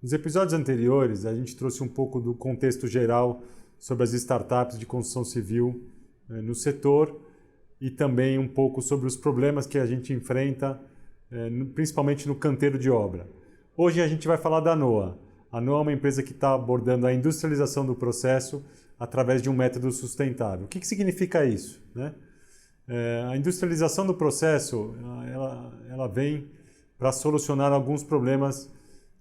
Nos episódios anteriores, a gente trouxe um pouco do contexto geral sobre as startups de construção civil no setor e também um pouco sobre os problemas que a gente enfrenta, principalmente no canteiro de obra. Hoje a gente vai falar da NOA. A NOA é uma empresa que está abordando a industrialização do processo através de um método sustentável. O que significa isso, né? A industrialização do processo ela vem para solucionar alguns problemas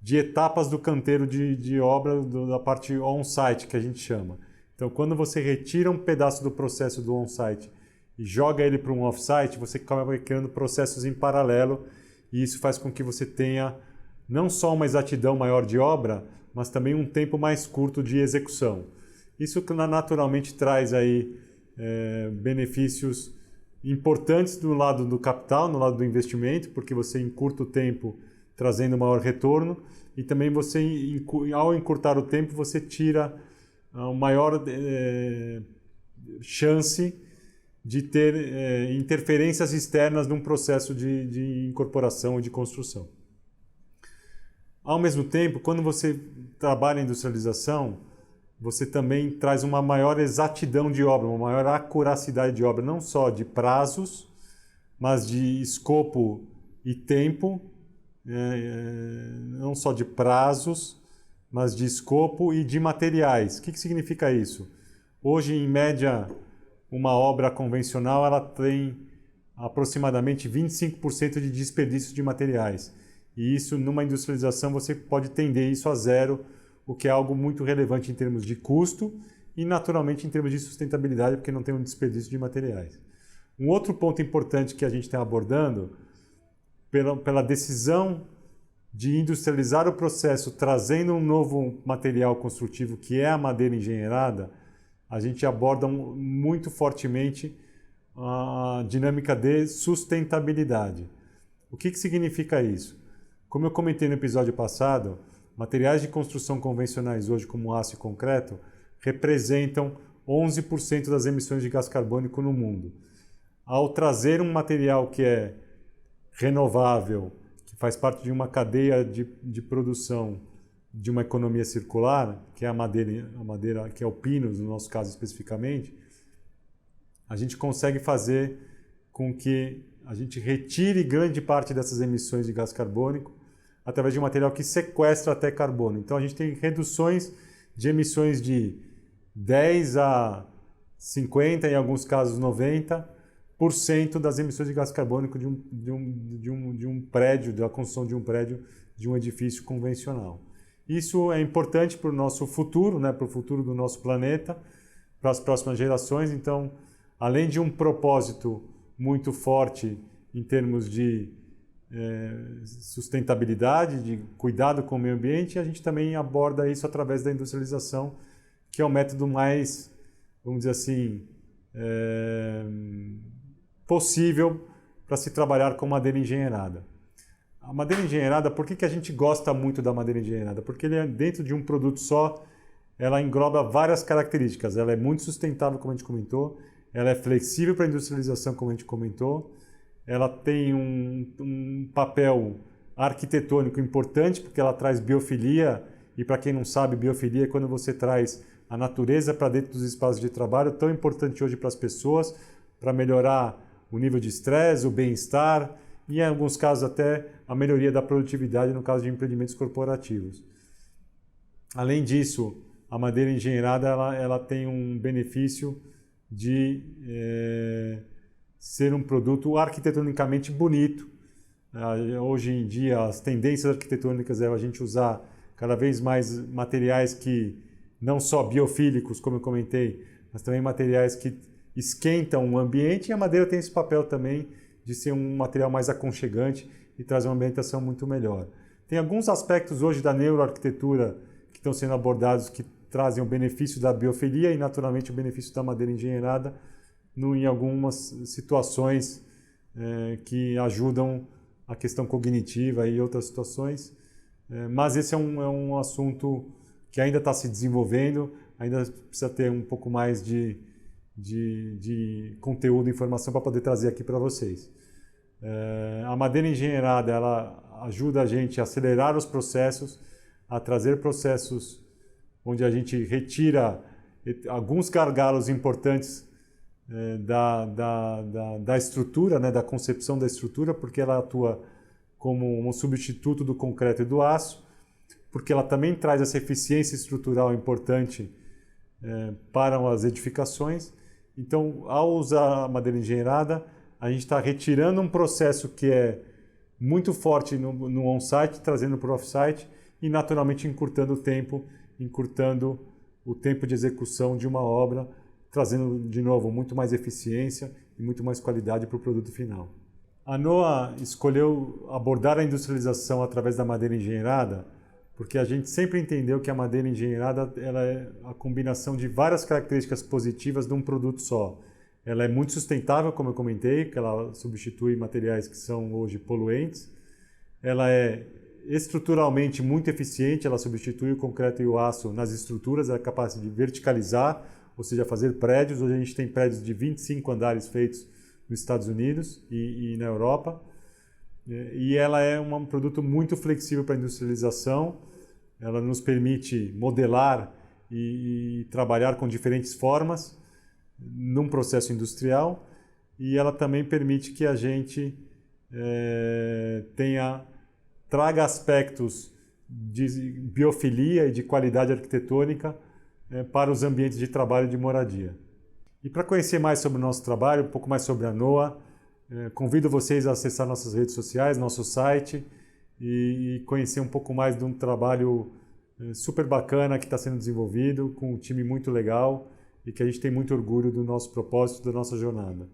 de etapas do canteiro de obra, da parte on-site, que a gente chama. Então, quando você retira um pedaço do processo do on-site e joga ele para um off-site, você acaba criando processos em paralelo e isso faz com que você tenha não só uma exatidão maior de obra, mas também um tempo mais curto de execução. Isso naturalmente traz aí benefícios importantes do lado do capital, no lado do investimento, porque você encurta o tempo trazendo maior retorno e também você, ao encurtar o tempo, você tira uma maior chance de ter interferências externas num processo de incorporação e de construção. Ao mesmo tempo, quando você trabalha em industrialização, você também traz uma maior exatidão de obra, uma maior acuracidade de obra, não só de prazos, mas de escopo e tempo, não só de prazos, mas de escopo e de materiais. O que significa isso? Hoje, em média, uma obra convencional ela tem aproximadamente 25% de desperdício de materiais. E isso, numa industrialização, você pode tender isso a zero, o que é algo muito relevante em termos de custo e, naturalmente, em termos de sustentabilidade, porque não tem um desperdício de materiais. Um outro ponto importante que a gente está abordando, pela decisão de industrializar o processo, trazendo um novo material construtivo, que é a madeira engenheirada, a gente aborda muito fortemente a dinâmica de sustentabilidade. O que significa isso? Como eu comentei no episódio passado, materiais de construção convencionais hoje, como aço e concreto, representam 11% das emissões de gás carbônico no mundo. Ao trazer um material que é renovável, que faz parte de uma cadeia de produção de uma economia circular, que é a madeira que é o pinus, no nosso caso especificamente, a gente consegue fazer com que a gente retire grande parte dessas emissões de gás carbônico através de um material que sequestra até carbono. Então a gente tem reduções de emissões de 10 a 50, em alguns casos 90% das emissões de gás carbônico de um prédio, da construção de um prédio, de um edifício convencional. Isso é importante para o nosso futuro, né, para o futuro do nosso planeta, para as próximas gerações. Então, além de um propósito muito forte em termos de sustentabilidade, de cuidado com o meio ambiente, a gente também aborda isso através da industrialização, que é o método mais, vamos dizer assim, possível para se trabalhar com madeira engenheirada. A madeira engenheirada, por que a gente gosta muito da madeira engenheirada? Porque ele é dentro de um produto só, ela engloba várias características. Ela é muito sustentável, como a gente comentou, ela é flexível para a industrialização, como a gente comentou, ela tem um papel arquitetônico importante, porque ela traz biofilia, e para quem não sabe, biofilia é quando você traz a natureza para dentro dos espaços de trabalho, tão importante hoje para as pessoas, para melhorar o nível de estresse, o bem-estar, e em alguns casos até a melhoria da produtividade no caso de empreendimentos corporativos. Além disso, a madeira engenheirada ela tem um benefício de ser um produto arquitetonicamente bonito. Hoje em dia, as tendências arquitetônicas é a gente usar cada vez mais materiais que não só biofílicos, como eu comentei, mas também materiais que esquentam o ambiente, e a madeira tem esse papel também de ser um material mais aconchegante e trazer uma ambientação muito melhor. Tem alguns aspectos hoje da neuroarquitetura que estão sendo abordados que trazem o benefício da biofilia e, naturalmente, o benefício da madeira engenheirada em algumas situações que ajudam a questão cognitiva e outras situações. Mas esse é um assunto que ainda está se desenvolvendo, ainda precisa ter um pouco mais de conteúdo e informação para poder trazer aqui para vocês. A madeira engenheirada ela ajuda a gente a acelerar os processos, a trazer processos onde a gente retira alguns gargalos importantes da estrutura, né, da concepção da estrutura, porque ela atua como um substituto do concreto e do aço, porque ela também traz essa eficiência estrutural importante para as edificações. Então, ao usar a madeira engenheirada, a gente está retirando um processo que é muito forte no on-site, trazendo para o off-site e naturalmente encurtando o tempo de execução de uma obra, trazendo de novo muito mais eficiência e muito mais qualidade para o produto final. A NOA escolheu abordar a industrialização através da madeira engenheirada porque a gente sempre entendeu que a madeira engenheirada ela é a combinação de várias características positivas de um produto só. Ela é muito sustentável, como eu comentei, que ela substitui materiais que são hoje poluentes. Ela é estruturalmente muito eficiente, ela substitui o concreto e o aço nas estruturas, ela é capaz de verticalizar, ou seja, fazer prédios. Hoje a gente tem prédios de 25 andares feitos nos Estados Unidos e na Europa. E ela é um produto muito flexível para a industrialização. Ela nos permite modelar e trabalhar com diferentes formas num processo industrial, e ela também permite que a gente traga aspectos de biofilia e de qualidade arquitetônica para os ambientes de trabalho e de moradia. E para conhecer mais sobre o nosso trabalho, um pouco mais sobre a NOA, convido vocês a acessar nossas redes sociais, nosso site e conhecer um pouco mais de um trabalho super bacana que está sendo desenvolvido com um time muito legal e que a gente tem muito orgulho do nosso propósito, da nossa jornada.